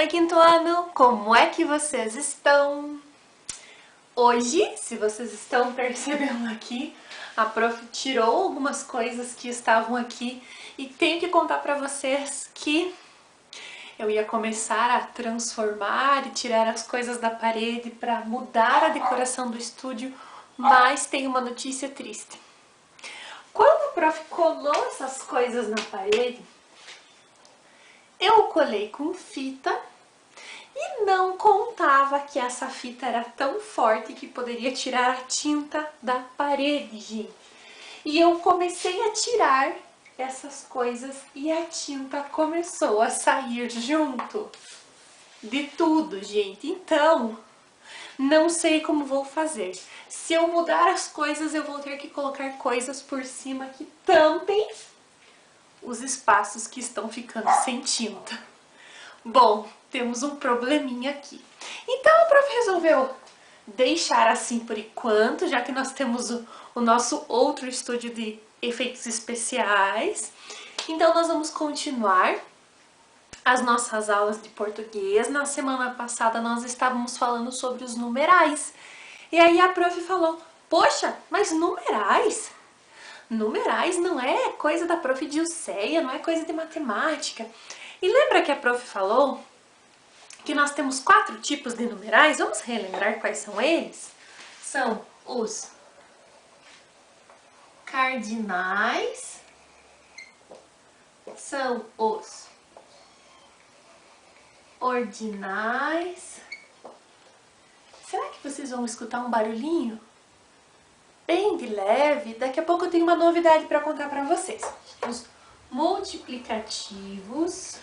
Oi, quinto ano! Como é que vocês estão? Hoje, se vocês estão percebendo aqui, a prof tirou algumas coisas que estavam aqui e tenho que contar pra vocês que eu ia começar a transformar e tirar as coisas da parede para mudar a decoração do estúdio, mas tem uma notícia triste. Quando a prof colou essas coisas na parede, eu colei com fita e não contava que essa fita era tão forte que poderia tirar a tinta da parede, gente. E eu comecei a tirar essas coisas e a tinta começou a sair junto de tudo, gente. Então, não sei como vou fazer. Se eu mudar as coisas, eu vou ter que colocar coisas por cima que tampem os espaços que estão ficando sem tinta. Bom, temos um probleminha aqui. Então a prof resolveu deixar assim por enquanto, já que nós temos o nosso outro estúdio de efeitos especiais. Então nós vamos continuar as nossas aulas de português. Na semana passada nós estávamos falando sobre os numerais. E aí a prof falou, poxa, mas numerais? Numerais não é coisa da prof Dilceia, não é coisa de matemática. E lembra que a prof falou que nós temos 4 tipos de numerais? Vamos relembrar quais são eles? São os cardinais, são os ordinais. Será que vocês vão escutar um barulhinho? Bem de leve. Daqui a pouco eu tenho uma novidade para contar para vocês. Os multiplicativos,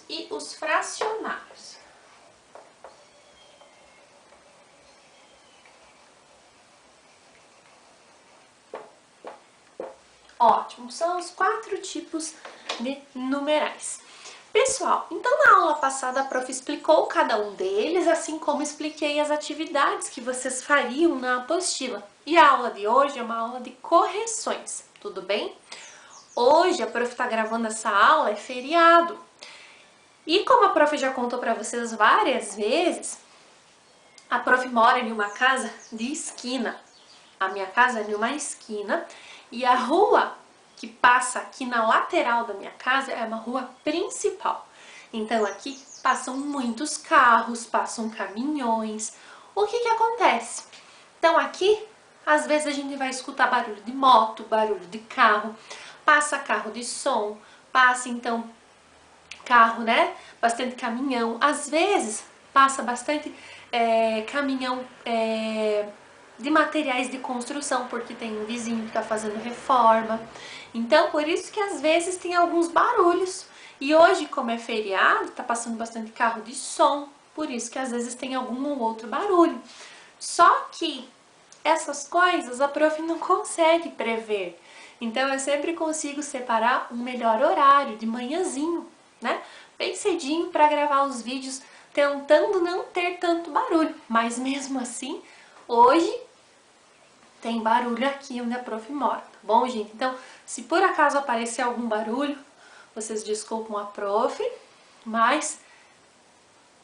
e os fracionários. Ótimo, são os 4 tipos de numerais. Pessoal, então na aula passada a prof explicou cada um deles, assim como expliquei as atividades que vocês fariam na apostila. E a aula de hoje é uma aula de correções, tudo bem? Hoje a prof está gravando essa aula, é feriado. E como a prof já contou para vocês várias vezes, a prof mora em uma casa de esquina. A minha casa é em uma esquina e a rua que passa aqui na lateral da minha casa é uma rua principal. Então aqui passam muitos carros, passam caminhões. O que que acontece? Então aqui, às vezes a gente vai escutar barulho de moto, barulho de carro, passa carro de som, passa então carro, né? Bastante caminhão. Às vezes passa bastante caminhão de materiais de construção, porque tem um vizinho que está fazendo reforma. Então, por isso que às vezes tem alguns barulhos. E hoje, como é feriado, tá passando bastante carro de som, por isso que às vezes tem algum ou outro barulho. Só que essas coisas a prof não consegue prever. Então, eu sempre consigo separar um melhor horário, de manhãzinho, né? Bem cedinho para gravar os vídeos, tentando não ter tanto barulho. Mas mesmo assim, hoje tem barulho aqui onde a prof mora, tá bom, gente? Então, se por acaso aparecer algum barulho, vocês desculpam a prof, mas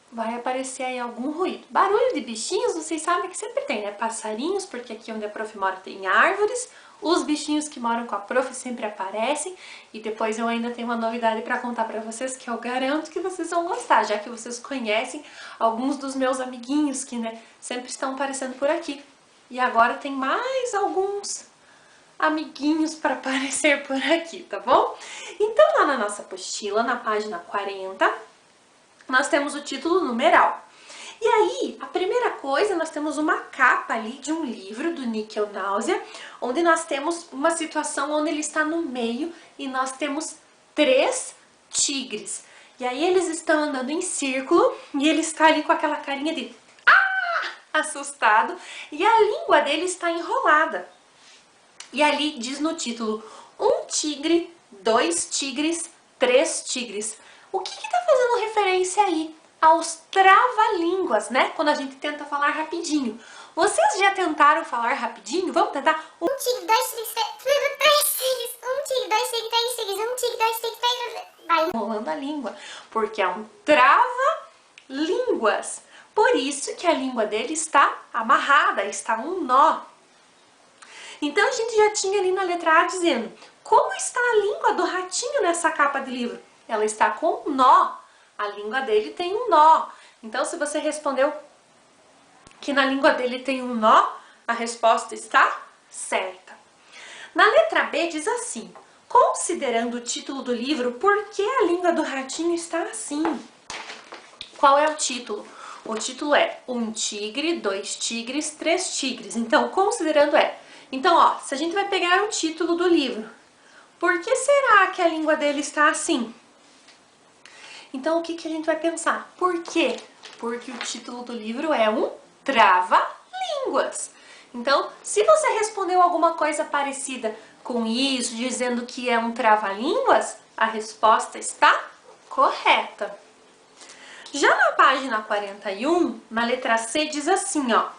vai aparecer aí algum ruído. Barulho de bichinhos, vocês sabem que sempre tem, né? Passarinhos, porque aqui onde a prof mora tem árvores. Os bichinhos que moram com a prof sempre aparecem. E depois eu ainda tenho uma novidade para contar para vocês que eu garanto que vocês vão gostar, já que vocês conhecem alguns dos meus amiguinhos que, né, sempre estão aparecendo por aqui. E agora tem mais alguns amiguinhos para aparecer por aqui, tá bom? Então lá na nossa apostila, na página 40, nós temos o título numeral. E aí, a primeira coisa, nós temos uma capa ali de um livro do Níquel Náusea, onde nós temos uma situação onde ele está no meio e nós temos 3 tigres. E aí eles estão andando em círculo e ele está ali com aquela carinha de assustado, e a língua dele está enrolada. E ali diz no título, 1 tigre, 2 tigres, 3 tigres. O que está fazendo referência aí? Aos trava-línguas, né? Quando a gente tenta falar rapidinho. Vocês já tentaram falar rapidinho? Vamos tentar? 1 tigre, 2 tigres, 3 tigres, 1 tigre, 2 tigres, 3 tigres, 1 tigre, 2 tigres, 3... Vai. Enrolando a língua, porque é um trava-línguas. Por isso que a língua dele está amarrada, está um nó. Então a gente já tinha ali na letra A dizendo, como está a língua do ratinho nessa capa de livro? Ela está com um nó, a língua dele tem um nó. Então se você respondeu que na língua dele tem um nó, a resposta está certa. Na letra B diz assim, considerando o título do livro, por que a língua do ratinho está assim? Qual é o título? O título é 1 tigre, 2 tigres, 3 tigres. Então, considerando Então, ó, se a gente vai pegar o título do livro, por que será que a língua dele está assim? Então, o que a gente vai pensar? Por quê? Porque o título do livro é um trava-línguas. Então, se você respondeu alguma coisa parecida com isso, dizendo que é um trava-línguas, a resposta está correta. Já na página 41, na letra C, diz assim, ó.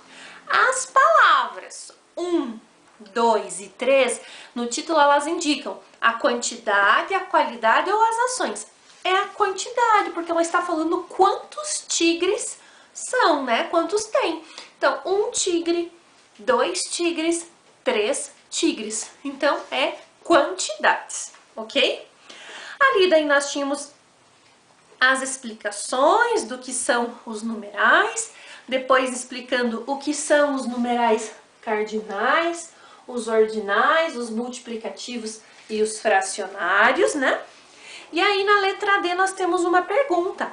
As palavras 1, 2 e 3, no título elas indicam a quantidade, a qualidade ou as ações. É a quantidade, porque ela está falando quantos tigres são, né? Quantos tem. Então, 1 tigre, 2 tigres, 3 tigres. Então, é quantidades, ok? Ali daí nós tínhamos as explicações do que são os numerais, depois explicando o que são os numerais cardinais, os ordinais, os multiplicativos e os fracionários, né? E aí na letra D nós temos uma pergunta.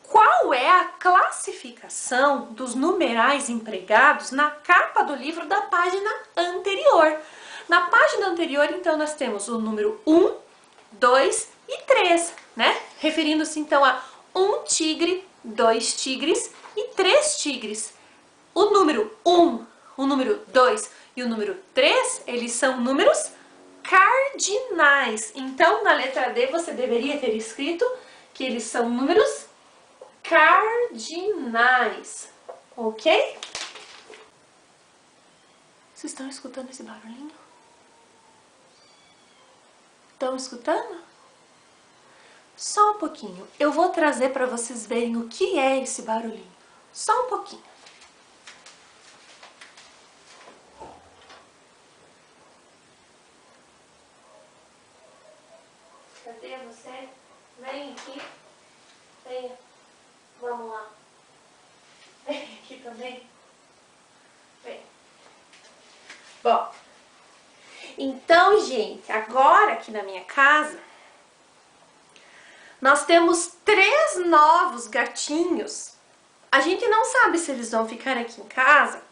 Qual é a classificação dos numerais empregados na capa do livro da página anterior? Na página anterior, então, nós temos o número 1, 2 e 3, né? Referindo-se, então, a 1 tigre, 2 tigres e 3 tigres. O número 1, o número 2 e o número 3, eles são números cardinais. Então, na letra D, você deveria ter escrito que eles são números cardinais, ok? Vocês estão escutando esse barulhinho? Estão escutando? Só um pouquinho. Eu vou trazer para vocês verem o que é esse barulhinho. Só um pouquinho. Cadê você? Vem aqui. Venha. Vamos lá. Vem aqui também. Vem. Bom, então, gente, agora aqui na minha casa, nós temos 3 novos gatinhos. A gente não sabe se eles vão ficar aqui em casa,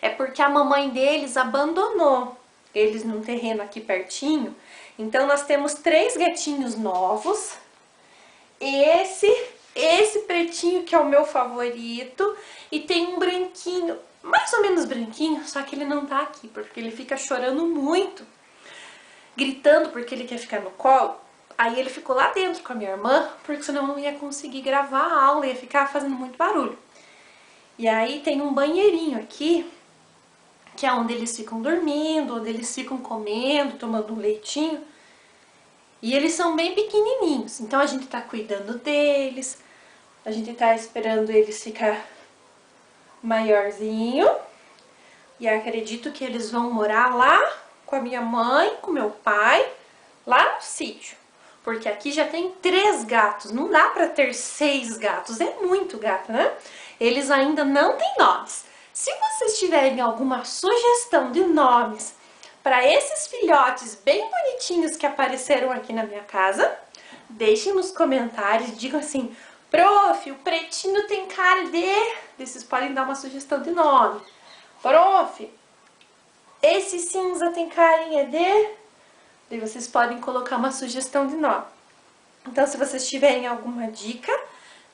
é porque a mamãe deles abandonou eles num terreno aqui pertinho. Então, nós temos 3 gatinhos novos. Esse pretinho que é o meu favorito, e tem um branquinho, mais ou menos branquinho, só que ele não tá aqui, porque ele fica chorando muito, gritando porque ele quer ficar no colo. Aí ele ficou lá dentro com a minha irmã, porque senão eu não ia conseguir gravar a aula, ia ficar fazendo muito barulho. E aí tem um banheirinho aqui, que é onde eles ficam dormindo, onde eles ficam comendo, tomando um leitinho. E eles são bem pequenininhos, então a gente tá cuidando deles, a gente tá esperando eles ficar maiorzinho. E acredito que eles vão morar lá com a minha mãe, com meu pai, lá no sítio. Porque aqui já tem 3 gatos, não dá pra ter 6 gatos, é muito gato, né? Eles ainda não têm nomes. Se vocês tiverem alguma sugestão de nomes para esses filhotes bem bonitinhos que apareceram aqui na minha casa, deixem nos comentários, digam assim, prof, o pretinho tem cara de... Vocês podem dar uma sugestão de nome. Prof, esse cinza tem carinha de... E vocês podem colocar uma sugestão de nome. Então, se vocês tiverem alguma dica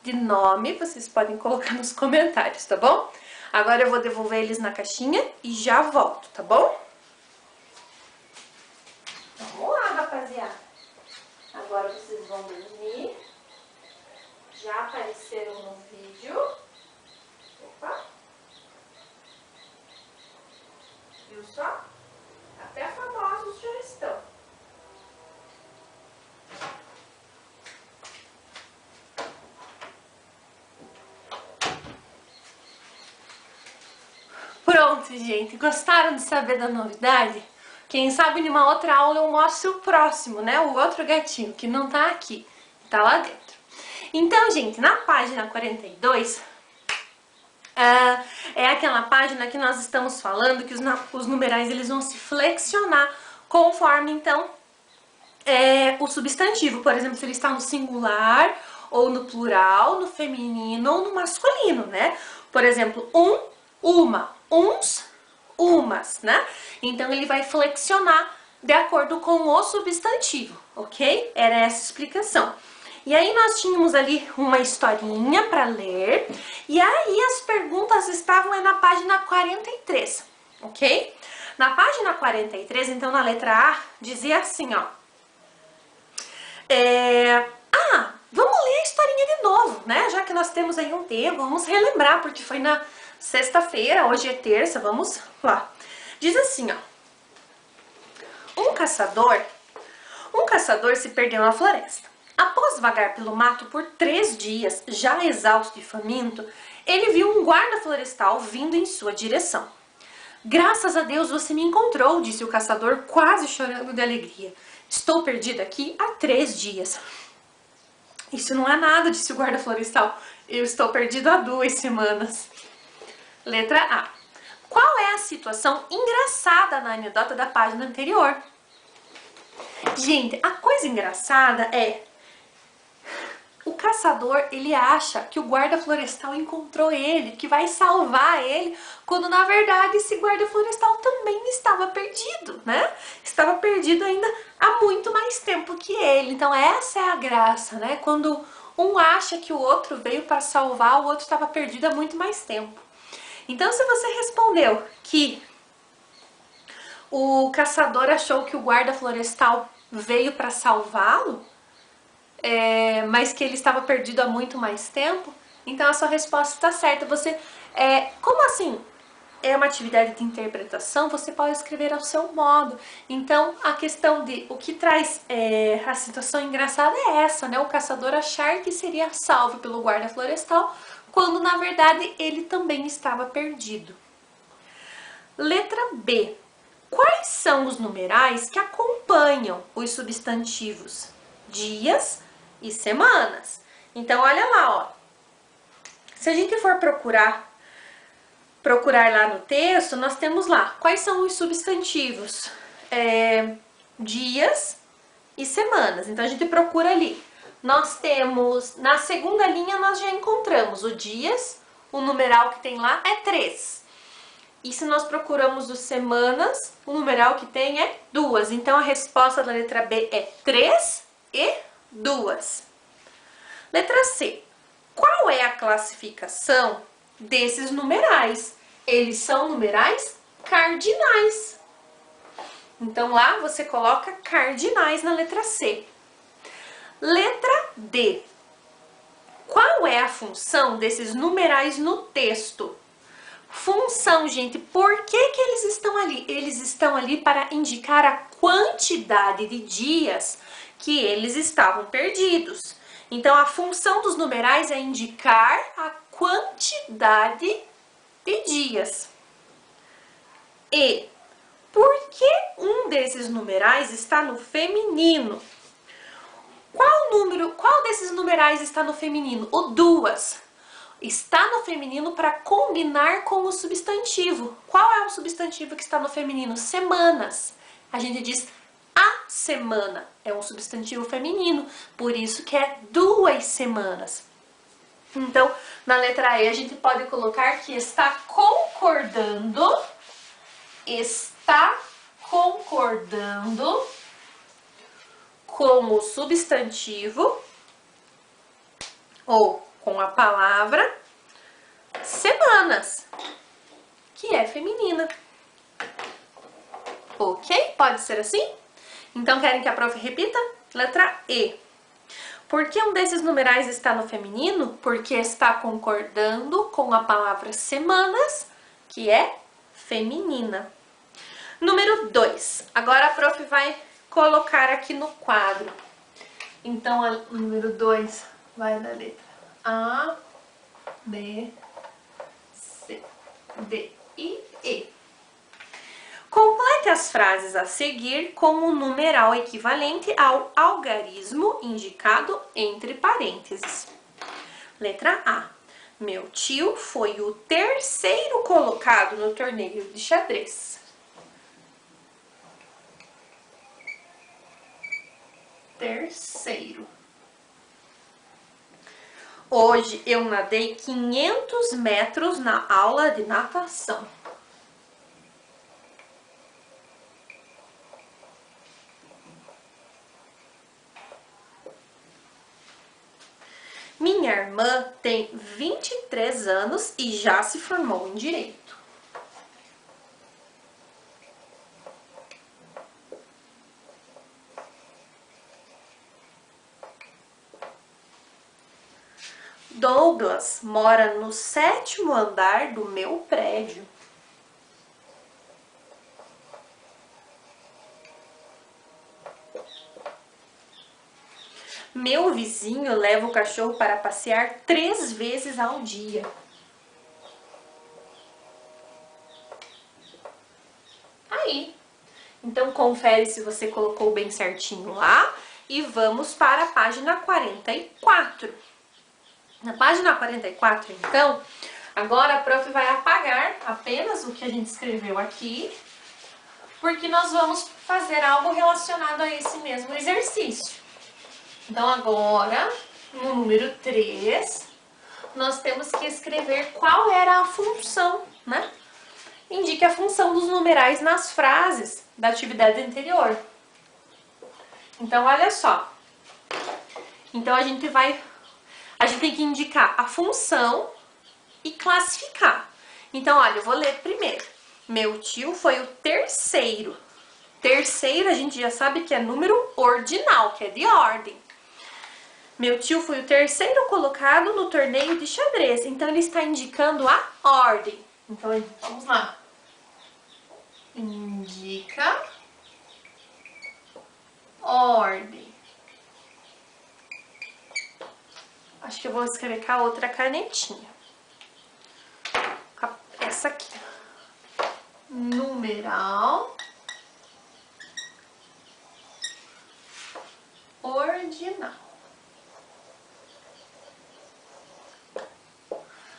de nome, vocês podem colocar nos comentários, tá bom? Agora eu vou devolver eles na caixinha e já volto, tá bom? Vamos lá, rapaziada. Agora vocês vão dormir. Já apareceram no vídeo. Opa. Viu só? Até famosos já estão. Pronto, gente. Gostaram de saber da novidade? Quem sabe numa outra aula eu mostro o próximo, né? O outro gatinho, que não tá aqui, tá lá dentro. Então, gente, na página 42, é aquela página que nós estamos falando que os numerais eles vão se flexionar conforme, então, o substantivo. Por exemplo, se ele está no singular, ou no plural, no feminino ou no masculino, né? Por exemplo, um, uma, uns, umas, né? Então, ele vai flexionar de acordo com o substantivo, ok? Era essa a explicação. E aí nós tínhamos ali uma historinha para ler, e aí as perguntas estavam na página 43, ok? Na página 43, então na letra A, dizia assim, ó. Vamos ler a historinha de novo, né? Já que nós temos aí um tempo, vamos relembrar, porque foi na sexta-feira, hoje é terça, vamos lá. Diz assim, ó. Um caçador se perdeu na floresta. Após vagar pelo mato por 3 dias, já exausto e faminto, ele viu um guarda florestal vindo em sua direção. Graças a Deus você me encontrou, disse o caçador, quase chorando de alegria. Estou perdido aqui há 3 dias. Isso não é nada, disse o guarda florestal. Eu estou perdido há 2 semanas. Letra A. Qual é a situação engraçada na anedota da página anterior? Gente, a coisa engraçada é... O caçador, ele acha que o guarda florestal encontrou ele, que vai salvar ele, quando na verdade esse guarda florestal também estava perdido, né? Estava perdido ainda há muito mais tempo que ele. Então essa é a graça, né? Quando um acha que o outro veio para salvar, o outro estava perdido há muito mais tempo. Então se você respondeu que o caçador achou que o guarda florestal veio para salvá-lo, mas que ele estava perdido há muito mais tempo, então a sua resposta está certa. Você, como assim é uma atividade de interpretação, você pode escrever ao seu modo. Então a questão de o que traz a situação engraçada é essa, né? O caçador achar que seria salvo pelo guarda florestal, quando na verdade ele também estava perdido. Letra B. Quais são os numerais que acompanham os substantivos dias e semanas? Então, olha lá, ó. Se a gente for procurar lá no texto, nós temos lá quais são os substantivos, dias e semanas. Então, a gente procura ali. Nós temos, na segunda linha, nós já encontramos o dias, o numeral que tem lá é 3. E se nós procuramos os semanas, o numeral que tem é 2. Então, a resposta da letra B é 3 e 2. Letra C. Qual é a classificação desses numerais? Eles são numerais cardinais. Então, lá você coloca cardinais na letra C. Letra D. Qual é a função desses numerais no texto? Função, gente, por que eles estão ali? Eles estão ali para indicar a quantidade de dias que eles estavam perdidos. Então, a função dos numerais é indicar a quantidade de dias. E por que um desses numerais está no feminino? Qual desses numerais está no feminino? O 2. Está no feminino para combinar com o substantivo. Qual é o substantivo que está no feminino? Semanas. A gente diz a semana. É um substantivo feminino, por isso que é 2 semanas. Então, na letra E, a gente pode colocar que está concordando com o substantivo ou com a palavra semanas, que é feminina. Ok? Pode ser assim? Então, querem que a prof repita? Letra E. Por que um desses numerais está no feminino? Porque está concordando com a palavra semanas, que é feminina. Número 2. Agora a prof vai colocar aqui no quadro. Então, o número 2 vai da letra A, B, C, D e E. Complete as frases a seguir com um numeral equivalente ao algarismo indicado entre parênteses. Letra A. Meu tio foi o terceiro colocado no torneio de xadrez. Terceiro. Hoje eu nadei 500 metros na aula de natação. Minha irmã tem 23 anos e já se formou em Direito. Douglas mora no 7º andar do meu prédio. Meu vizinho leva o cachorro para passear 3 vezes ao dia. Aí. Então, confere se você colocou bem certinho lá. E vamos para a página 44. Na página 44, então, agora a prof vai apagar apenas o que a gente escreveu aqui, porque nós vamos fazer algo relacionado a esse mesmo exercício. Então, agora, no número 3, nós temos que escrever qual era a função, né? Indique a função dos numerais nas frases da atividade anterior. Então, olha só. Então, a gente tem que indicar a função e classificar. Então, olha, eu vou ler primeiro. Meu tio foi o terceiro. Terceiro, a gente já sabe que é número ordinal, que é de ordem. Meu tio foi o terceiro colocado no torneio de xadrez. Então, ele está indicando a ordem. Então, vamos lá. Indica ordem. Acho que eu vou escrever com a outra canetinha. Essa aqui. Numeral ordinal.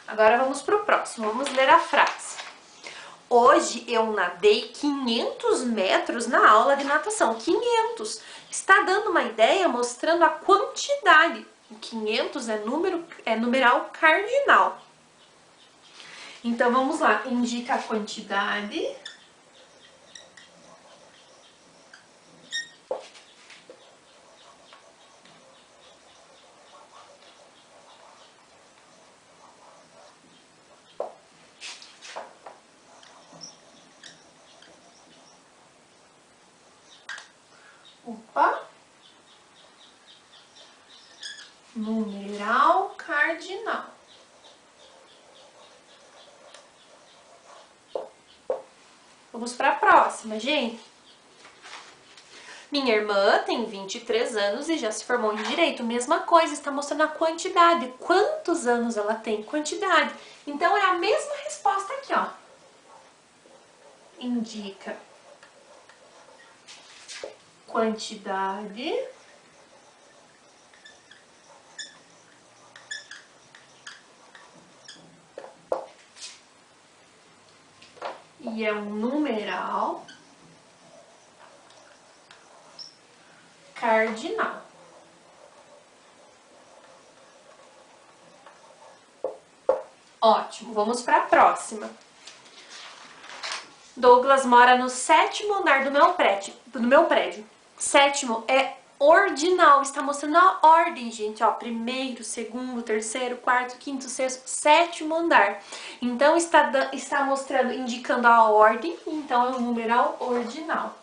Agora vamos para o próximo. Vamos ler a frase. Hoje eu nadei 500 metros na aula de natação. 500. Está dando uma ideia mostrando a quantidade. O 500 é numeral cardinal. Então, vamos lá. Indica a quantidade. Opa. Numeral cardinal. Vamos para a próxima, gente. Minha irmã tem 23 anos e já se formou em Direito. Mesma coisa, está mostrando a quantidade. Quantos anos ela tem? Quantidade. Então, é a mesma resposta aqui, ó. Indica quantidade e é um numeral cardinal. Ótimo, vamos para a próxima. Douglas mora no 7º andar do meu prédio. 7º é ordinal, está mostrando a ordem, gente, ó, 1º, 2º, 3º, 4º, 5º, 6º, 7º andar. Então, está mostrando, indicando a ordem, então é um numeral ordinal.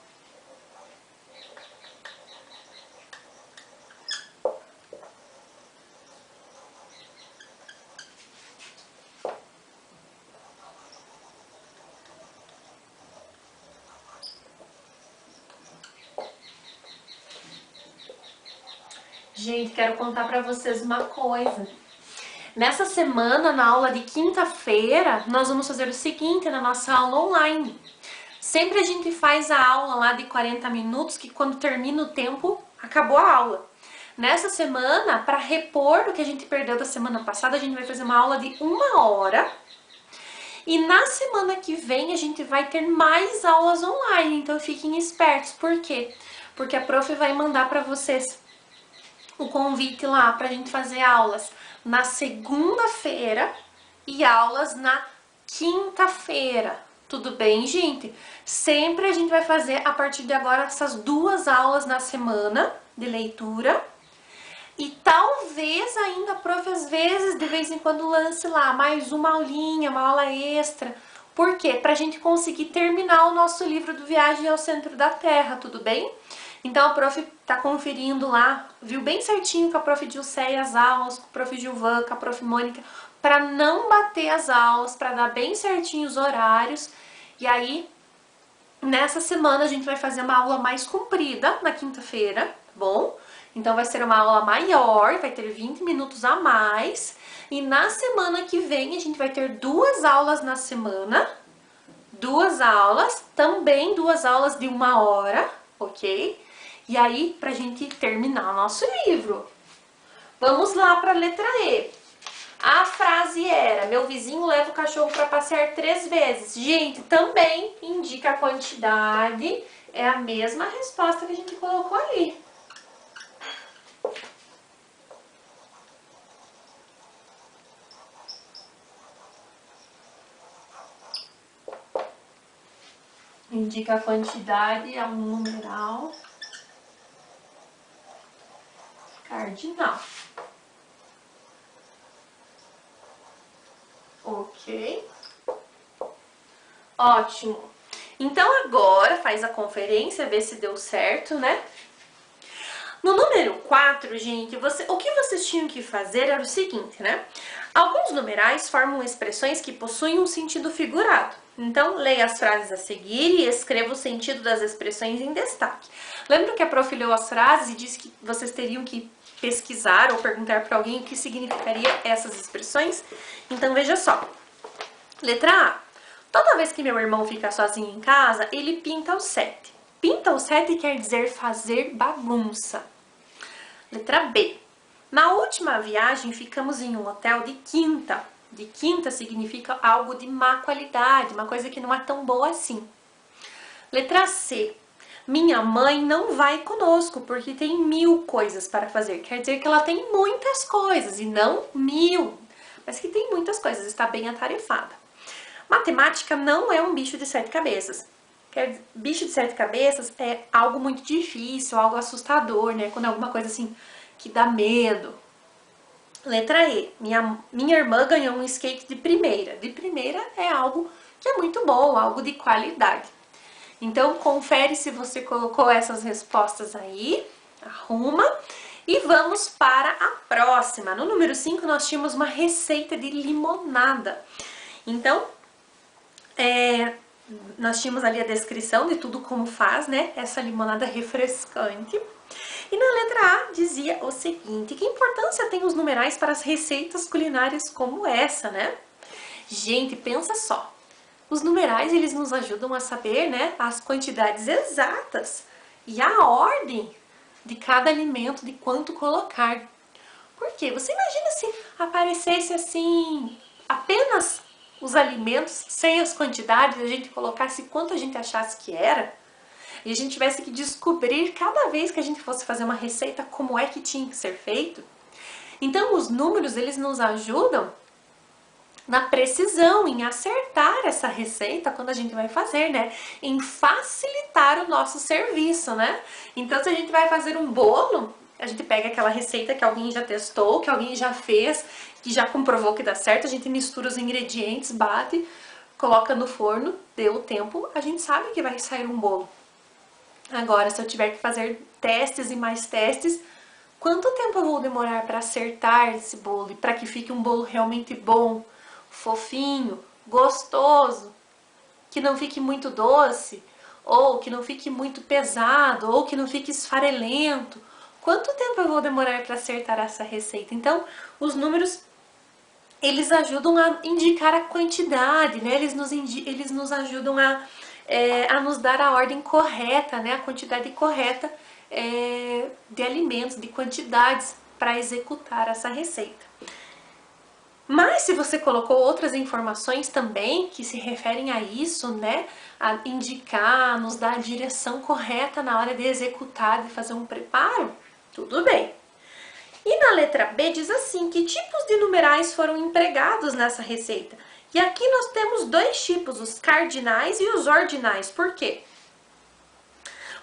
Gente, quero contar pra vocês uma coisa. Nessa semana, na aula de quinta-feira, nós vamos fazer o seguinte na nossa aula online. Sempre a gente faz a aula lá de 40 minutos, que quando termina o tempo, acabou a aula. Nessa semana, para repor o que a gente perdeu da semana passada, a gente vai fazer uma aula de 1 hora. E na semana que vem, a gente vai ter mais aulas online, então fiquem espertos. Por quê? Porque a prof vai mandar para vocês o convite lá pra gente fazer aulas na segunda-feira e aulas na quinta-feira. Tudo bem, gente? Sempre a gente vai fazer a partir de agora essas 2 aulas na semana de leitura. E talvez ainda a prof, às vezes, de vez em quando lance lá mais uma aulinha, uma aula extra. Por quê? Pra gente conseguir terminar o nosso livro do Viagem ao Centro da Terra, tudo bem? Então a prof tá conferindo lá, viu bem certinho com a prof Dilceia as aulas, com a prof Gilvan, com a prof Mônica, para não bater as aulas, para dar bem certinho os horários. E aí, nessa semana a gente vai fazer uma aula mais comprida na quinta-feira, tá bom? Então vai ser uma aula maior, vai ter 20 minutos a mais. E na semana que vem a gente vai ter 2 aulas na semana, 2 aulas, também 2 aulas de 1 hora, ok? E aí, pra gente terminar o nosso livro. Vamos lá para a letra E. A frase era: meu vizinho leva o cachorro para passear 3 vezes. Gente, também indica a quantidade. É a mesma resposta que a gente colocou ali. Indica a quantidade, é um numeral cardinal. Ok? Ótimo. Então agora faz a conferência, vê se deu certo, né? No número 4, gente, o que vocês tinham que fazer era o seguinte, né? Alguns numerais formam expressões que possuem um sentido figurado. Então, leia as frases a seguir e escreva o sentido das expressões em destaque. Lembra que a prof leu as frases e disse que vocês teriam que pesquisar ou perguntar para alguém o que significaria essas expressões? Então, veja só. Letra A. Toda vez que meu irmão fica sozinho em casa, ele pinta o 7. Pinta o 7 quer dizer fazer bagunça. Letra B. Na última viagem, ficamos em um hotel de quinta. De quinta significa algo de má qualidade, uma coisa que não é tão boa assim. Letra C. Minha mãe não vai conosco porque tem 1000 coisas para fazer. Quer dizer que ela tem muitas coisas e não 1000, mas que tem muitas coisas, está bem atarefada. Matemática não é um bicho de 7 cabeças. Bicho de 7 cabeças é algo muito difícil, algo assustador, né? Quando é alguma coisa assim que dá medo. Letra E. Minha irmã ganhou um skate de primeira. De primeira é algo que é muito bom, algo de qualidade. Então, confere se você colocou essas respostas aí, arruma. E vamos para a próxima. No número 5, nós tínhamos uma receita de limonada. Então, nós tínhamos ali a descrição de tudo como faz, né? Essa limonada refrescante. E na letra A dizia o seguinte: que importância tem os numerais para as receitas culinárias como essa, né? Gente, pensa só. Os numerais, eles nos ajudam a saber, né, as quantidades exatas e a ordem de cada alimento, de quanto colocar. Por quê? Você imagina se aparecesse assim, apenas os alimentos, sem as quantidades, a gente colocasse quanto a gente achasse que era, e a gente tivesse que descobrir cada vez que a gente fosse fazer uma receita como é que tinha que ser feito. Então os números, eles nos ajudam na precisão, em acertar essa receita quando a gente vai fazer, né? Em facilitar o nosso serviço, né? Então, se a gente vai fazer um bolo, a gente pega aquela receita que alguém já testou, que alguém já fez, que já comprovou que dá certo, a gente mistura os ingredientes, bate, coloca no forno, deu o tempo, a gente sabe que vai sair um bolo. Agora, se eu tiver que fazer testes e mais testes, quanto tempo eu vou demorar para acertar esse bolo e para que fique um bolo realmente bom, fofinho, gostoso, que não fique muito doce, ou que não fique muito pesado, ou que não fique esfarelento? quanto tempo eu vou demorar para acertar essa receita? Então, os números, eles ajudam a indicar a quantidade, né? Eles nos ajudam a nos dar a ordem correta, né? A quantidade correta de alimentos, de quantidades para executar essa receita. Mas se você colocou outras informações também que se referem a isso, né, a indicar, nos dar a direção correta na hora de executar, de fazer um preparo, tudo bem. E na letra B diz assim, que tipos de numerais foram empregados nessa receita? E aqui nós temos dois tipos, os cardinais e os ordinais. Por quê?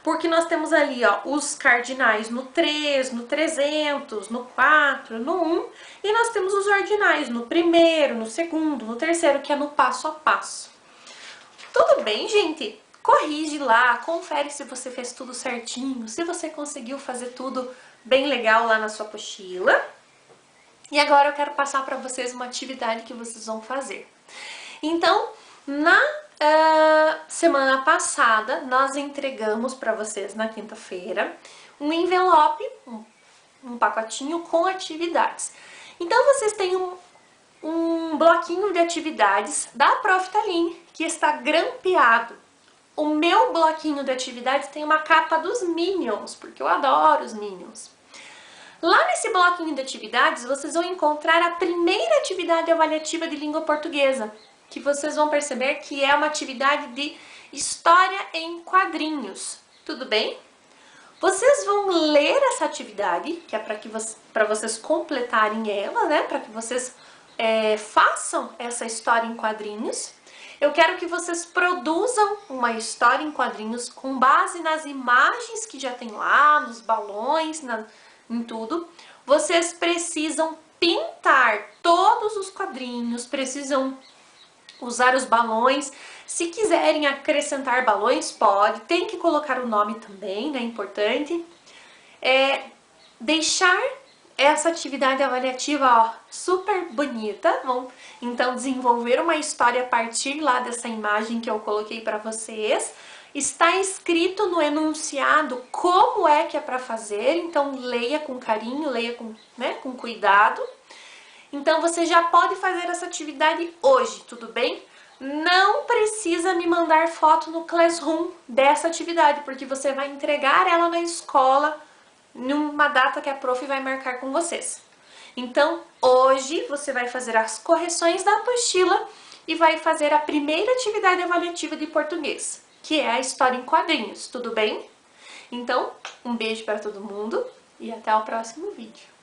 Porque nós temos ali, ó, os cardinais no 3, no 300, no 4, no 1, e nós temos os ordinais no primeiro, no segundo, no terceiro, que é no passo a passo. Tudo bem, gente? Corrige lá, confere se você fez tudo certinho, se você conseguiu fazer tudo bem legal lá na sua apostila. E agora eu quero passar para vocês uma atividade que vocês vão fazer. Então, na semana passada, nós entregamos para vocês na quinta-feira um envelope, um pacotinho com atividades. Então, vocês têm um bloquinho de atividades da Prof. Taline, que está grampeado. O meu bloquinho de atividades tem uma capa dos Minions, porque eu adoro os Minions. Lá nesse bloquinho de atividades, vocês vão encontrar a primeira atividade avaliativa de língua portuguesa, que vocês vão perceber que é uma atividade de história em quadrinhos. Tudo bem? Vocês vão ler essa atividade, que é para vocês completarem ela, né? Para que vocês façam essa história em quadrinhos. Eu quero que vocês produzam uma história em quadrinhos com base nas imagens que já tem lá, nos balões, em tudo. Vocês precisam pintar todos os quadrinhos, precisam usar os balões. Se quiserem acrescentar balões, pode. Tem que colocar o nome também, né? Importante. Deixar essa atividade avaliativa, ó, super bonita. Vão, então, desenvolver uma história a partir lá dessa imagem que eu coloquei para vocês. Está escrito no enunciado como é que é para fazer, então leia com carinho, leia com cuidado. Então, você já pode fazer essa atividade hoje, tudo bem? Não precisa me mandar foto no Classroom dessa atividade, porque você vai entregar ela na escola numa data que a prof vai marcar com vocês. Então, hoje você vai fazer as correções da apostila e vai fazer a primeira atividade avaliativa de português, que é a história em quadrinhos, tudo bem? Então, um beijo para todo mundo e até o próximo vídeo.